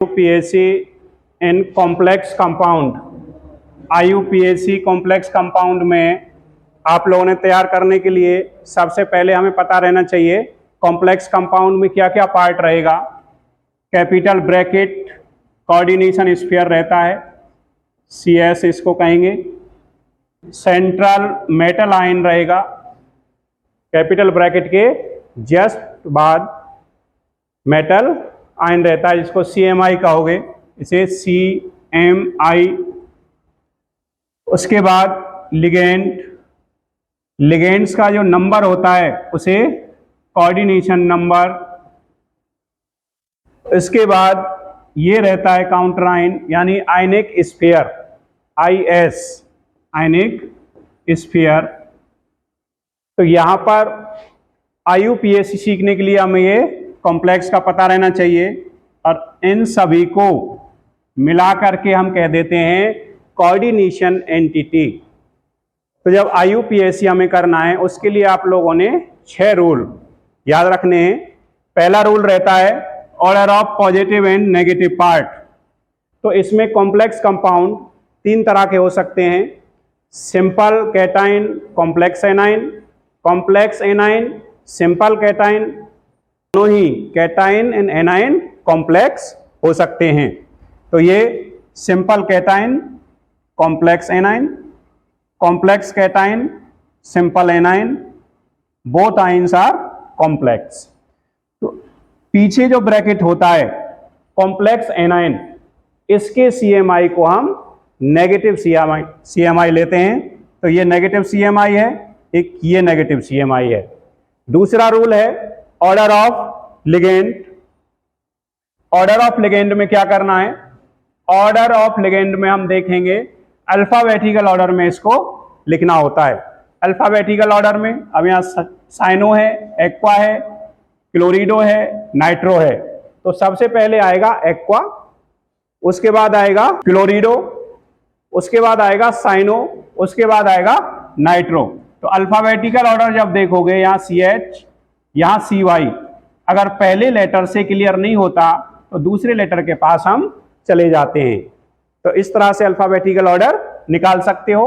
IUPAC in complex compound, IUPAC complex compound में आप लोगों ने तैयार करने के लिए सबसे पहले हमें पता रहना चाहिए कॉम्प्लेक्स कंपाउंड में क्या क्या पार्ट रहेगा। कैपिटल ब्रैकेट कोऑर्डिनेशन स्फीयर रहता है, CS इसको कहेंगे। सेंट्रल मेटल आयन रहेगा, कैपिटल ब्रैकेट के जस्ट बाद मेटल आयन रहता है जिसको CMI कहोगे, इसे CMI। उसके बाद लिगेंड्स का जो नंबर होता है उसे कोऑर्डिनेशन नंबर। इसके बाद ये रहता है काउंटर आयन यानी आयनिक स्फीयर, IS आयनिक स्फीयर। तो यहाँ पर IUPAC सीखने के लिए हमें ये कॉम्प्लेक्स का पता रहना चाहिए और इन सभी को मिला करके हम कह देते हैं कोऑर्डिनेशन एंटिटी। तो जब IUPAC हमें करना है उसके लिए आप लोगों ने 6 रूल याद रखने हैं। पहला रूल रहता है order of positive and negative part. तो इसमें कॉम्प्लेक्स कंपाउंड 3 तरह के हो सकते हैं, simple cation, complex anion, complex anion, simple cation. दोनों ही कैटाइन एंड एनाइन कॉम्प्लेक्स हो सकते हैं। तो ये simple cation, complex anion, complex cation, simple anion, both ions are complex. तो पीछे जो ब्रैकेट होता है कॉम्प्लेक्स एनाइन, इसके CMI को हम नेगेटिव CMI लेते हैं। तो ये नेगेटिव CMI है, एक ये नेगेटिव CMI है। दूसरा रूल है order of ligand. Order of ligand में क्या करना है, ऑर्डर ऑफ लिगेंड में हम देखेंगे अल्फाबेटिकल ऑर्डर में इसको लिखना होता है। अल्फाबेटिकल ऑर्डर में अब यहाँ साइनो है, एक्वा है, क्लोरिडो है, नाइट्रो है। तो सबसे पहले आएगा एक्वा, उसके बाद आएगा क्लोरिडो, उसके बाद आएगा साइनो, उसके बाद आएगा नाइट्रो। तो अल्फाबेटिकल ऑर्डर जब देखोगे यहाँ CH, यहाँ CY, अगर पहले लेटर से क्लियर नहीं होता तो दूसरे लेटर के पास हम चले जाते हैं। तो इस तरह से अल्फाबेटिकल ऑर्डर निकाल सकते हो।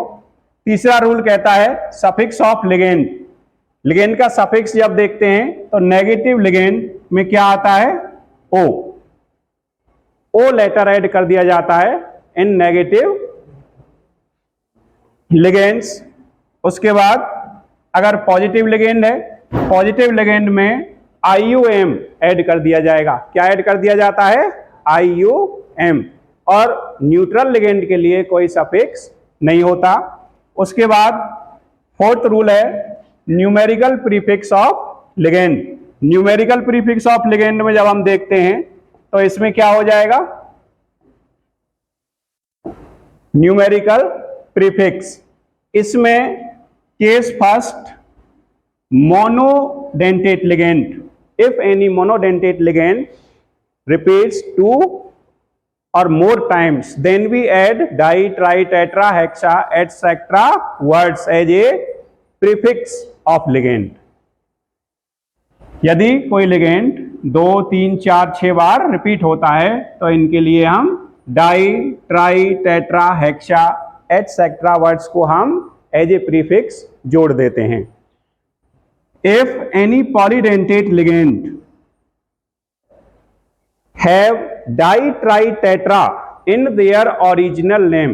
तीसरा रूल कहता है सफिक्स ऑफ लिगेंड। लिगेंड का सफिक्स जब देखते हैं तो नेगेटिव लिगेंड में क्या आता है, O लेटर ऐड कर दिया जाता है इन नेगेटिव लिगेंड्स। उसके बाद अगर पॉजिटिव लिगेंड है, पॉजिटिव लिगेंड में IUM ऐड कर दिया जाएगा। क्या ऐड कर दिया जाता है, IUM। और न्यूट्रल लिगेंड के लिए कोई सफिक्स नहीं होता। उसके बाद फोर्थ रूल है numerical prefix of ligand. Numerical prefix of ligand में जब हम देखते हैं तो इसमें क्या हो जाएगा, न्यूमेरिकल प्रीफिक्स। इसमें case first monodentate ligand, if any monodentate ligand repeats 2 or more times then we add di, tri, tetra, hexa etc words as a prefix of ligand। यदि कोई लिगेंड 2, 3, 4, 6 बार रिपीट होता है तो इनके लिए हम di, tri, tetra, hexa etcetera words को हम एज ए प्रीफिक्स जोड़ देते हैं। If any polydentate ligand have di, tri, tetra in their original name,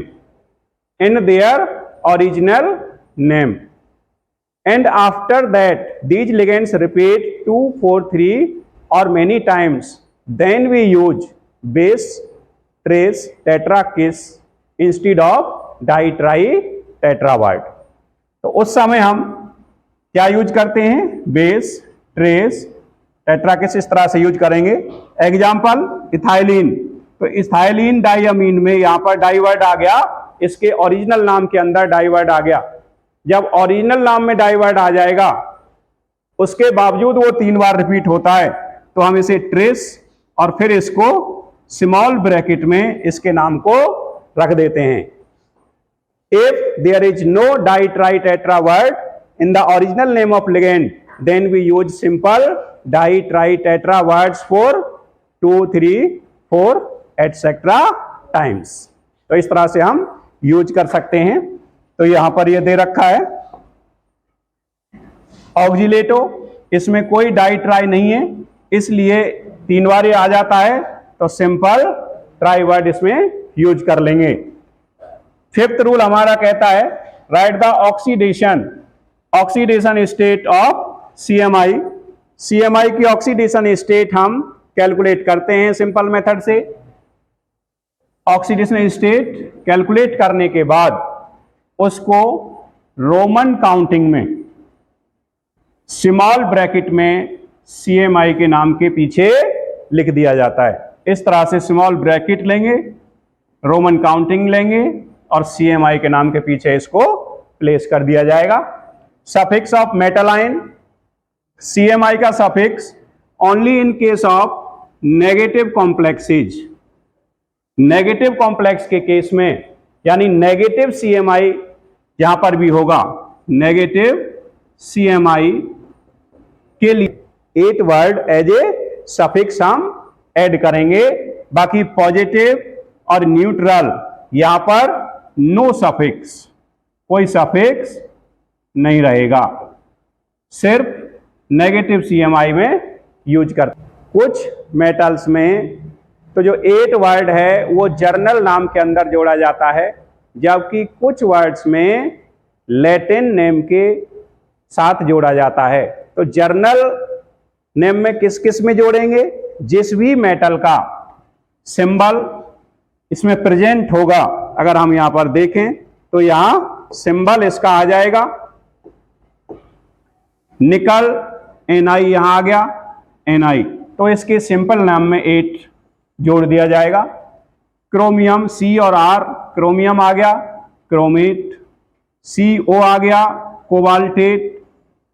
and after that these ligands repeat 2, 4, 3 or many times, then we use base, trace, tetra, kiss instead of di, tri, tetra word। तो उस समय हम क्या use करते हैं, base, trace, tetrakis, इस तरह से यूज करेंगे। Example ethylene. तो इथाइलिन डाइअमीन में यहाँ पर डाई वर्ड आ गया, इसके ओरिजिनल नाम के अंदर डाई वर्ड आ गया। जब ओरिजिनल नाम में डाई वर्ड आ जाएगा उसके बावजूद वो 3 बार रिपीट होता है तो हम इसे ट्रेस और फिर इसको स्मॉल ब्रैकेट में इसके नाम को रख देते हैं। If there is no di, tri, tetra word in the original name of ligand, then we use simple di, tri, tetra words for 2, 3, 4 etcetera times. तो इस तरह से हम यूज कर सकते हैं। तो यहां पर ये दे रखा है ऑक्जिलेटो, इसमें कोई डाई ट्राई नहीं है, इसलिए 3 बार ये आ जाता है, तो सिंपल ट्राई वर्ड इसमें यूज कर लेंगे। फिफ्थ रूल हमारा कहता है right the oxidation state of CMI। CMI की ऑक्सीडेशन स्टेट हम कैलकुलेट करते हैं सिंपल मेथड से। ऑक्सीडेशन स्टेट कैलकुलेट करने के बाद उसको रोमन काउंटिंग में स्मॉल ब्रैकेट में CMI के नाम के पीछे लिख दिया जाता है। इस तरह से स्मॉल ब्रैकेट लेंगे, रोमन काउंटिंग लेंगे और CMI के नाम के पीछे इसको प्लेस कर दिया जाएगा। Suffix of metal ion, CMI का suffix only in case of negative complexes. Negative complex के केस में, यानी नेगेटिव CMI यहां पर भी होगा, नेगेटिव CMI के लिए 8 वर्ड एज ए सफिक्स हम ऐड करेंगे। बाकी पॉजिटिव और न्यूट्रल यहां पर नो सफिक्स, कोई सफिक्स नहीं रहेगा, सिर्फ नेगेटिव CMI में यूज करते। कुछ मेटल्स में तो जो 8 वर्ड है वो जर्नल नाम के अंदर जोड़ा जाता है, जबकि कुछ वर्ड्स में लैटिन नेम के साथ जोड़ा जाता है। तो जर्नल नेम में किस किस में जोड़ेंगे? जिस भी मेटल का सिंबल इसमें प्रेजेंट होगा, अगर हम यहां पर देखें तो यहां सिंबल इसका आ जाएगा, निकल Ni यहां आ गया Ni, तो इसके सिंपल नाम में 8 जोड़ दिया जाएगा। क्रोमियम C और R, क्रोमियम आ गया क्रोमेट, CO आ गया कोबाल्टेट,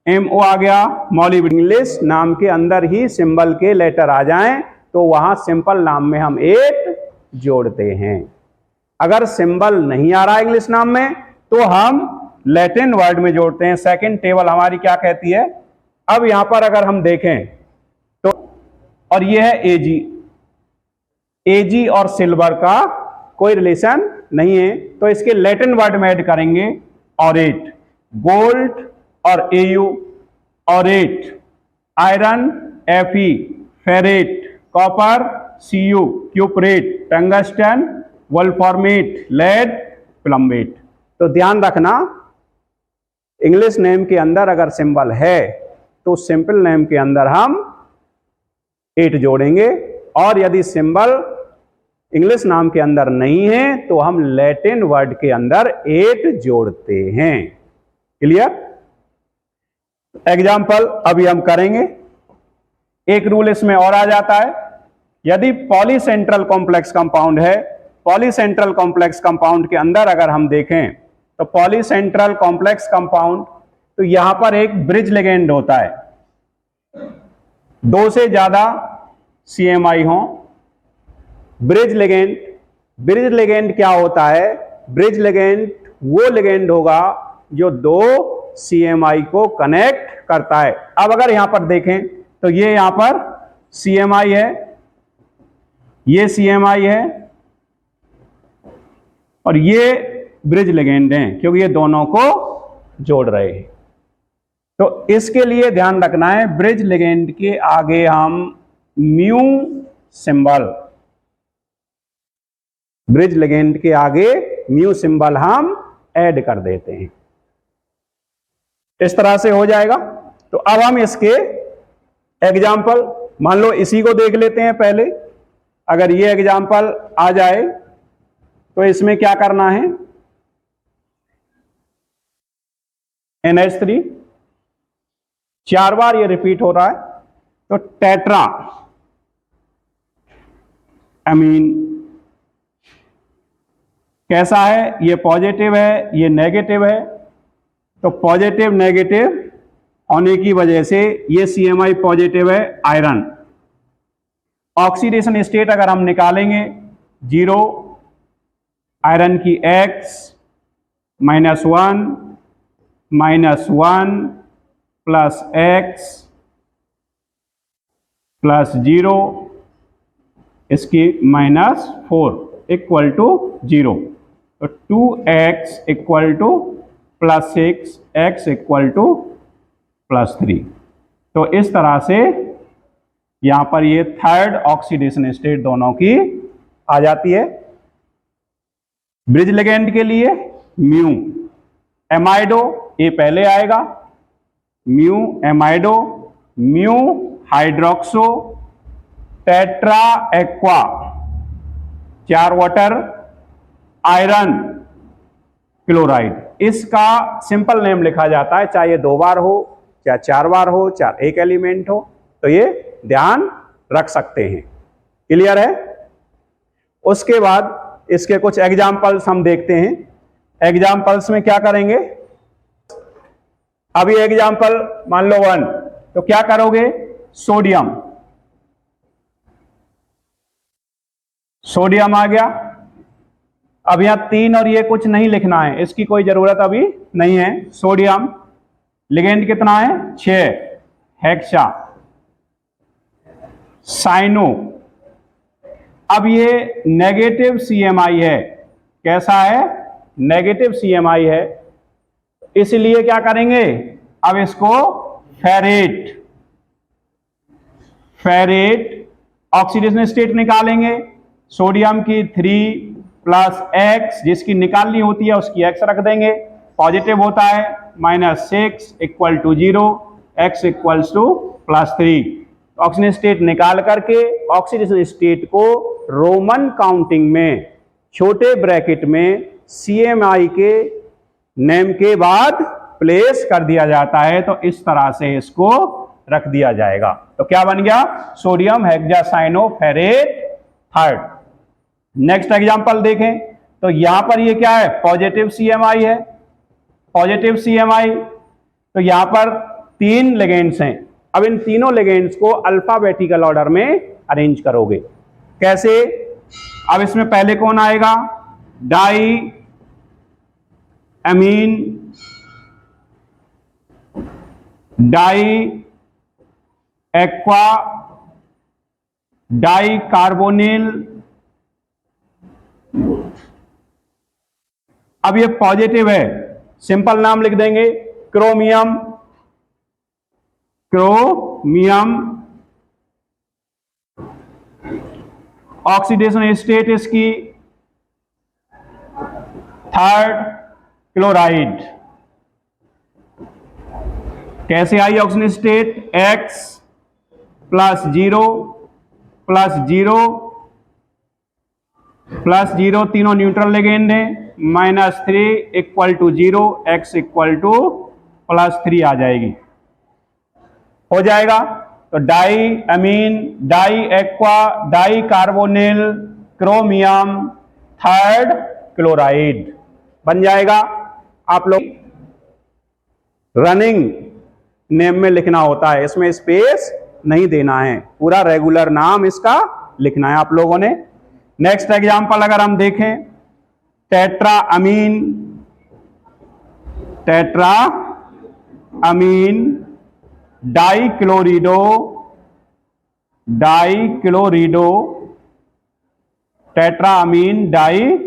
MO आ गया मॉलिब्डेनम। इंग्लिश नाम के अंदर ही सिंबल के लेटर आ जाएं तो वहां सिंपल नाम में हम 8 जोड़ते हैं। अगर सिंबल नहीं आ रहा इंग्लिश नाम में तो हम लैटिन वर्ड में जोड़ते हैं। सेकंड टेबल हमारी क्या कहती है? अब यहां पर अगर हम देखें तो, और ये है AG और सिल्वर का कोई रिलेशन नहीं है, तो इसके लैटिन वर्ड में ऐड करेंगे ऑरेट। गोल्ड और AU, aurate, iron Fe, ferrate, copper Cu, cuprate, tungsten, wolframate, lead, plumbate. तो ध्यान रखना, इंग्लिश नेम के अंदर अगर सिंबल है तो सिंपल नेम के अंदर हम 8 जोड़ेंगे, और यदि सिंबल इंग्लिश नाम के अंदर नहीं है तो हम लैटिन वर्ड के अंदर 8 जोड़ते हैं। क्लियर? एग्जाम्पल अभी हम करेंगे। एक रूल इसमें और आ जाता है, यदि पॉलीसेंट्रल कॉम्प्लेक्स कंपाउंड है, पॉलीसेंट्रल कॉम्प्लेक्स कंपाउंड के अंदर अगर हम देखें तो पॉलीसेंट्रल कॉम्प्लेक्स कंपाउंड, तो यहां पर एक ब्रिज लिगेंड होता है, 2 से ज्यादा CMI हो। ब्रिज लिगेंड क्या होता है? ब्रिज लिगेंड वो लिगेंड होगा जो 2 CMI को कनेक्ट करता है। अब अगर यहां पर देखें तो ये यहां पर CMI है, ये CMI है और ये ब्रिज लिगेंड हैं, क्योंकि ये दोनों को जोड़ रहे हैं। तो इसके लिए ध्यान रखना है, ब्रिज लिगेंड के आगे हम म्यू सिंबल, ब्रिज लिगेंड के आगे म्यू सिंबल हम ऐड कर देते हैं। इस तरह से हो जाएगा। तो अब हम इसके एग्जाम्पल, मान लो इसी को देख लेते हैं पहले। अगर ये एग्जाम्पल आ जाए तो इसमें क्या करना है? NH3 4 बार ये रिपीट हो रहा है, तो टेट्रा अमीन कैसा है? ये पॉजिटिव है, ये नेगेटिव है। तो पॉजिटिव नेगेटिव होने की वजह से ये CMI पॉजिटिव है आयरन। ऑक्सीडेशन स्टेट अगर हम निकालेंगे 0, आयरन की X -1 -1 + X + 0 इसकी -4 इक्वल टू 0। तो 2x equal to +6, x equal to +3। तो इस तरह से यहां पर ये थर्ड ऑक्सीडेशन स्टेट दोनों की आ जाती है। ब्रिज लिगेंड के लिए म्यू एमाइडो, ये पहले आएगा, mu amido, mu hydroxo tetraaqua 4 water iron chloride. इसका सिंपल नेम लिखा जाता है, चाहे 2 बार हो, चाहे 4 बार हो, चाहे एक एलिमेंट हो, तो ये ध्यान रख सकते हैं। क्लियर है? उसके बाद इसके कुछ एग्जाम्पल्स हम देखते हैं। एग्जाम्पल्स में क्या करेंगे, अभी एग्जाम्पल मान लो 1, तो क्या करोगे, सोडियम, सोडियम आ गया। अब यहां 3 और ये कुछ नहीं लिखना है, इसकी कोई जरूरत अभी नहीं है। सोडियम लिगेंड कितना है, 6, हेक्सा साइनो। अब ये नेगेटिव CMI है, कैसा है, नेगेटिव CMI है, इसलिए क्या करेंगे, अब इसको फेरेट, फेरेट ऑक्सीडेशन स्टेट निकालेंगे। सोडियम की 3 + x, जिसकी निकालनी होती है उसकी x रख देंगे, पॉजिटिव होता है, -6 equal to 0, x equals to +3। Oxygen state निकाल करके ऑक्सीडेशन स्टेट को रोमन काउंटिंग में छोटे ब्रैकेट में CMI के नेम के बाद प्लेस कर दिया जाता है। तो इस तरह से इसको रख दिया जाएगा। तो क्या बन गया, sodium hexacyanoferrate third. Next example देखें, तो यहां पर ये क्या है, पॉजिटिव CMI है, पॉजिटिव CMI। तो यहां पर 3 लिगेंड्स हैं। अब इन तीनों लिगेंड्स को अल्फाबेटिकल ऑर्डर में अरेंज करोगे। कैसे, अब इसमें पहले कौन आएगा, डाई अमीन, डाई एक्वा, डाई कार्बोनिल। अब ये पॉजिटिव है, सिंपल नाम लिख देंगे, क्रोमियम, क्रोमियम। ऑक्सीडेशन स्टेट इसकी थर्ड, क्लोराइड। कैसे आई ऑक्सीजन स्टेट, x +0 +0 +0, तीनों न्यूट्रल लिगेंड है, -3 equal to 0, x equal to +3 आ जाएगी, हो जाएगा। तो diamine, diaqua, dicarbonyl, chromium, third chloride बन जाएगा। आप लोग रनिंग नेम में लिखना होता है, इसमें स्पेस नहीं देना है, पूरा रेगुलर नाम इसका लिखना है आप लोगों ने। नेक्स्ट एग्जांपल अगर हम देखें, tetra amine, tetra amine, die क्लोरिडो, die क्लोरिडो, tetra amine die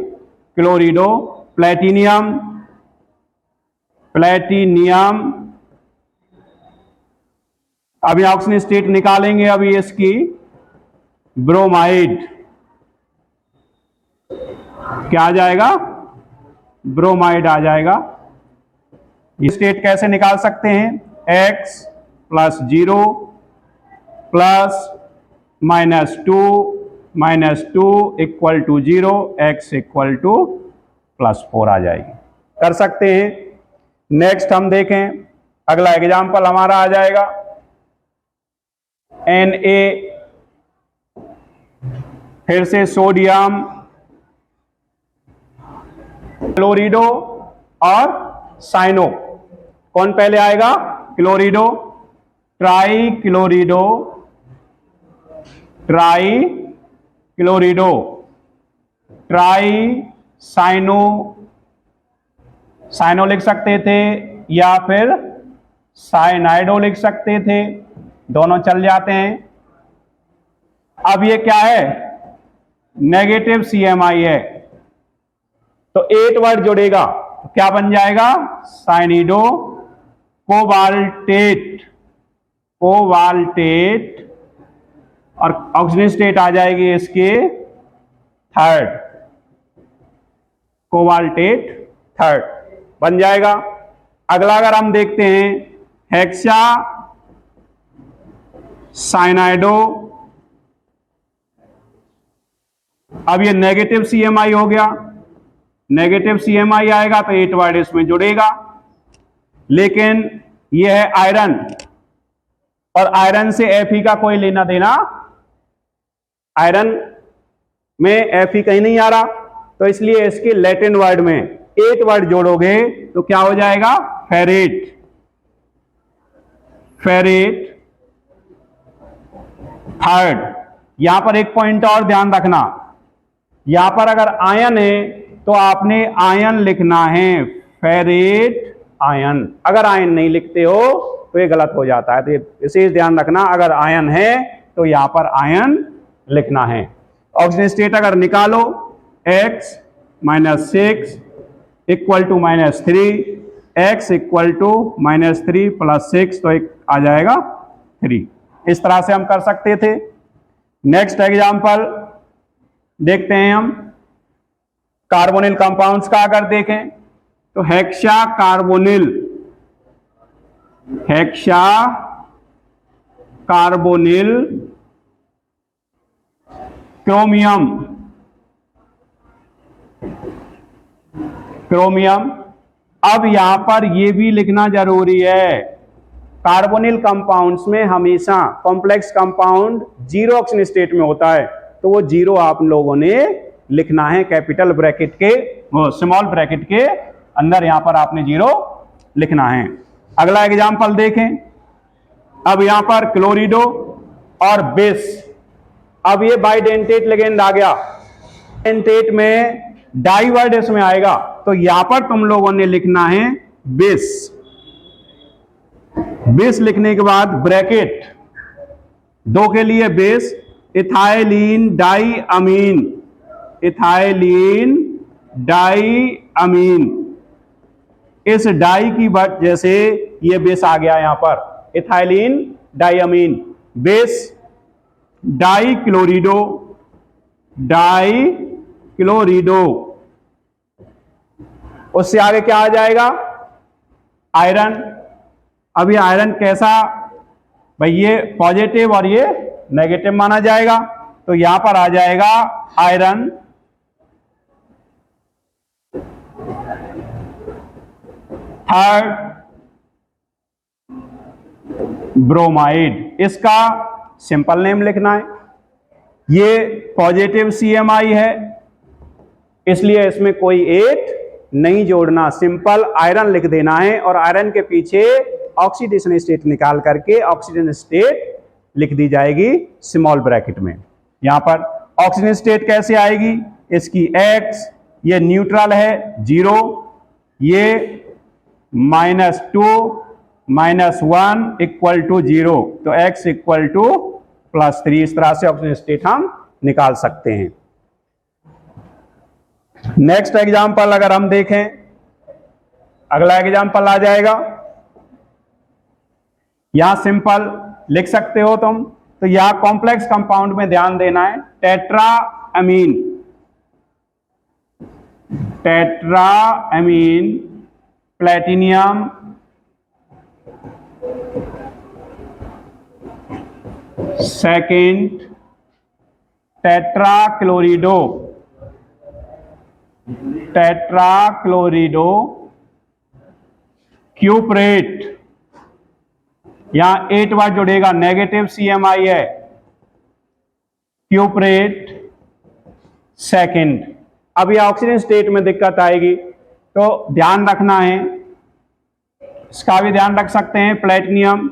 क्लोरिडो, platinum, platinum. अभी ऑक्सीजन स्टेट निकालेंगे, अभी इसकी ब्रोमाइड, क्या आ जाएगा, ब्रोमाइड आ जाएगा। ये स्टेट कैसे निकाल सकते हैं, x +0 +2 equal to 0, x equal to +4 आ जाएगी, कर सकते हैं। नेक्स्ट हम देखें, अगला एग्जाम्पल हमारा आ जाएगा Na, फिर से सोडियम, क्लोरिडो और साइनो। कौन पहले आएगा, chlorido, trichlorido, trichlorido, tricyano, cyano लिख सकते थे या फिर साइनाइडो लिख सकते थे, दोनों चल जाते हैं। अब ये क्या है, नेगेटिव CMI है, तो 8 वर्ड जुड़ेगा तो क्या बन जाएगा? साइनिडो कोबाल्टेट, कोबाल्टेट, और ऑक्सीजन स्टेट आ जाएगी इसके थर्ड, कोबाल्टेट थर्ड बन जाएगा। अगला अगर हम देखते हैं हेक्सा साइनाइडो, अब ये नेगेटिव CMI हो गया, नेगेटिव CMI आएगा तो 8 वर्ड इसमें जुड़ेगा, लेकिन ये है आयरन, और आयरन से Fe का कोई लेना देना, आयरन में Fe कहीं नहीं आ रहा, तो इसलिए इसके लैटिन वर्ड में 8 वर्ड जोड़ोगे तो क्या हो जाएगा? Ferrate, ferrate third. यहां पर एक पॉइंट और ध्यान रखना, यहां पर अगर आयन है तो आपने आयन लिखना है, फेरेट आयन। अगर आयन नहीं लिखते हो तो ये गलत हो जाता है, तो ये विशेष ध्यान रखना, अगर आयन है तो यहां पर आयन लिखना है। ऑक्सीजन स्टेट अगर निकालो x - 6 equal to -3, x equal to -3 + 6, तो एक आ जाएगा 3। इस तरह से हम कर सकते थे। नेक्स्ट एग्जांपल देखते हैं हम कार्बोनिल कंपाउंड्स का। अगर देखें तो hexa carbonyl, hexa carbonyl chromium, chromium. अब यहां पर यह भी लिखना जरूरी है, कार्बोनिल कंपाउंड्स में हमेशा कॉम्प्लेक्स कंपाउंड 0 ऑक्सीजन स्टेट में होता है, तो वो 0 आप लोगों ने लिखना है, कैपिटल ब्रैकेट के, स्मॉल ब्रैकेट के अंदर यहां पर आपने 0 लिखना है। अगला एग्जांपल देखें, अब यहां पर क्लोरिडो और बेस, अब ये बाइडेंटेट लिगेंड आ गया, डेंटेट में डाई वर्ड इसमें आएगा, तो यहां पर तुम लोगों ने लिखना है बेस। बेस लिखने के बाद ब्रैकेट 2 के लिए बेस, इथाइलिन डाई अमीन, इथाइलिन डाई अमीन। इस डाई की वजह से ये बेस आ गया यहां पर, ethylene diamine. Base dichlorido, dichlorido. उससे आगे क्या आ जाएगा? आयरन। अब ये आयरन कैसा भाई, ये पॉजिटिव और ये नेगेटिव माना जाएगा, तो यहां पर आ जाएगा आयरन थर्ड ब्रोमाइड। इसका सिंपल नेम लिखना है, ये पॉजिटिव CMI है इसलिए इसमें कोई 8 नहीं जोड़ना, सिंपल आयरन लिख देना है, और आयरन के पीछे ऑक्सीडेशन स्टेट निकाल करके ऑक्सीजन स्टेट लिख दी जाएगी स्मॉल ब्रैकेट में। यहां पर ऑक्सीजन स्टेट कैसे आएगी? इसकी x, ये न्यूट्रल है 0, ये -2 -1 इक्वल टू 0, तो x इक्वल टू +3। इस तरह से ऑक्सीजन स्टेट हम निकाल सकते हैं। नेक्स्ट एग्जांपल अगर हम देखें, अगला एग्जांपल आ जाएगा, यहां सिंपल लिख सकते हो तुम, तो यहां कॉम्प्लेक्स कंपाउंड में ध्यान देना है, tetra amine, tetra amine platinum second, tetra क्लोरिडो, tetra क्लोरिडो क्यूप्रेट। यहां 8 वर्ड जुड़ेगा, नेगेटिव CMI है, क्यूप्रेट सेकेंड। अब ये ऑक्सीजन स्टेट में दिक्कत आएगी, तो ध्यान रखना है, इसका भी ध्यान रख सकते हैं। प्लेटिनियम,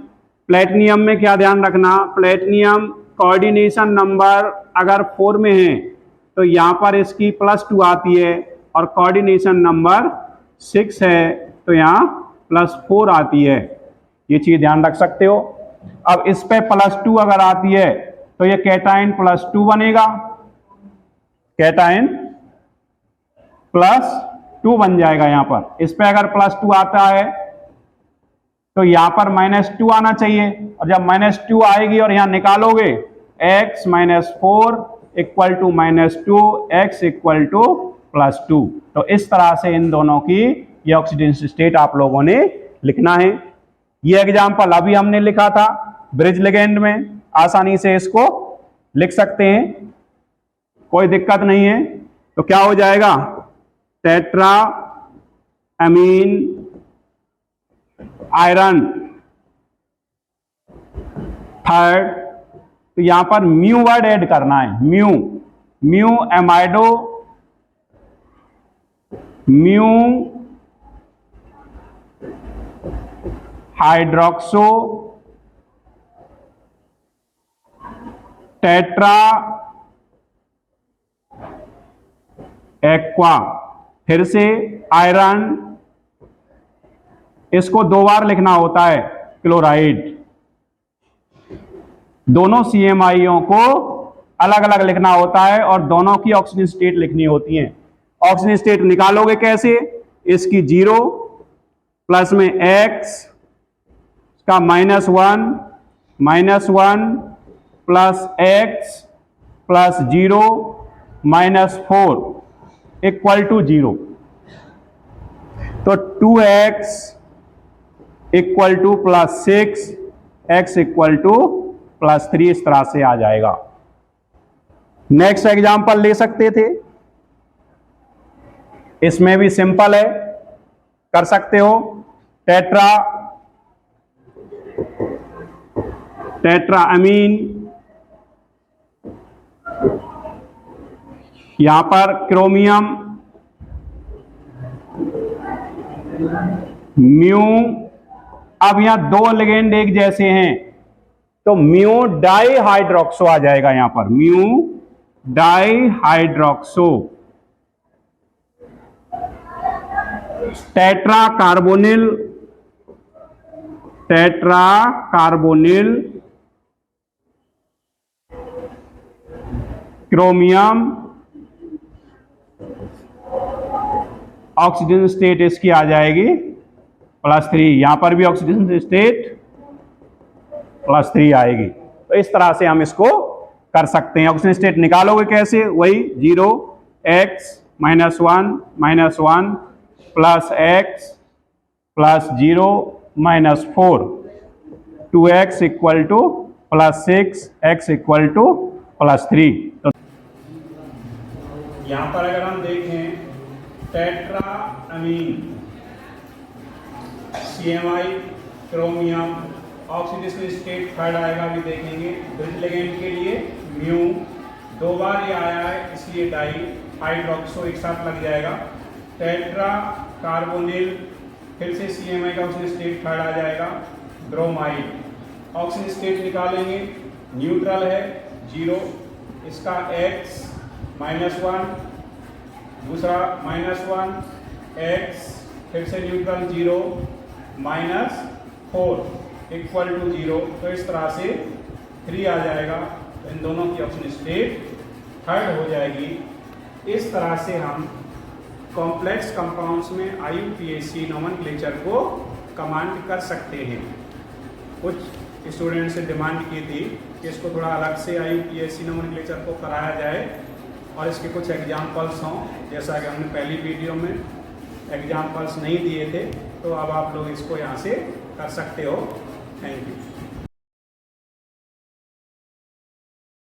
प्लेटिनियम में क्या ध्यान रखना, प्लेटिनियम कोऑर्डिनेशन नंबर अगर 4 में है तो यहां पर इसकी +2 आती है, और कोऑर्डिनेशन नंबर 6 है तो यहां +4 आती है, ये चीज ध्यान रख सकते हो। अब इस पे +2 अगर आती है तो ये कैटाइन +2 बनेगा, कैटायन +2 बन जाएगा यहां पर। इस पे अगर +2 आता है तो यहां पर -2 आना चाहिए, और जब -2 आएगी और यहां निकालोगे x - 4 = -2, x = +2। तो इस तरह से इन दोनों की ये ऑक्सीडेशन स्टेट आप लोगों ने लिखना है। ये एग्जाम्पल अभी हमने लिखा था ब्रिज लिगेंड में, आसानी से इसको लिख सकते हैं, कोई दिक्कत नहीं है। तो क्या हो जाएगा, टेट्रा अमीन आयरन थर्ड। तो यहां पर म्यू वर्ड ऐड करना है, mu amido, mu hydroxo tetraaqua. फिर से आयरन, इसको 2 बार लिखना होता है, क्लोराइड। दोनों CMIओं को अलग अलग लिखना होता है और दोनों की ऑक्सीजन स्टेट लिखनी होती है। ऑक्सीजन स्टेट निकालोगे कैसे, इसकी 0 प्लस में x का -1 प्लस x प्लस 0 -4 = 0। तो 2x = +6, x = +3, इस तरह से आ जाएगा। नेक्स्ट एग्जांपल ले सकते थे, इसमें भी सिंपल है, कर सकते हो। टेट्रा अमीन, यहां पर क्रोमियम, म्यू। अब यहां 2 लिगेंड एक जैसे हैं तो म्यू डाई हाइड्रोक्सो आ जाएगा, यहां पर mu di hydroxo. Tetra carbonyl chromium, oxygen state इसकी आ जाएगी +3। यहां पर भी ऑक्सीजन स्टेट +3 आएगी। तो इस तरह से हम इसको कर सकते हैं। ऑक्सीजन स्टेट निकालोगे कैसे, वही 0 x - 1 plus x plus 0 -4, 2x = +6, x = +3। तो यहां पर अगर हम देखें tetra amine, CMI chromium, oxidation state third आएगा, अभी देखेंगे। ब्रिज लिगेंड के लिए म्यू 2 बार ये आया है, इसलिए डाई हाइड्रोक्सो एक साथ लग जाएगा। टेट्रा कार्बोनिल, फिर से CMI का ऑक्सीजन स्टेट थर्ड आ जाएगा। ब्रोमाइड, ऑक्सीजन स्टेट निकालेंगे, न्यूट्रल है 0, इसका x -1, दूसरा -1 x, फिर से न्यूट्रल 0 -4 = 0। तो इस तरह से 3 आ जाएगा। तो इन दोनों की ऑक्सीजन स्टेट थर्ड हो जाएगी। इस तरह से हम कॉम्प्लेक्स कंपाउंड्स में IUPAC नोमेनक्लेचर को कमांड कर सकते हैं। कुछ स्टूडेंट्स से डिमांड की थी कि इसको थोड़ा अलग से IUPAC नोमेनक्लेचर को कराया जाए और इसके कुछ एग्जाम्पल्स हों, जैसा कि हमने पहली वीडियो में एग्जाम्पल्स नहीं दिए थे। तो अब आप लोग इसको यहाँ से कर सकते हो। Thank you.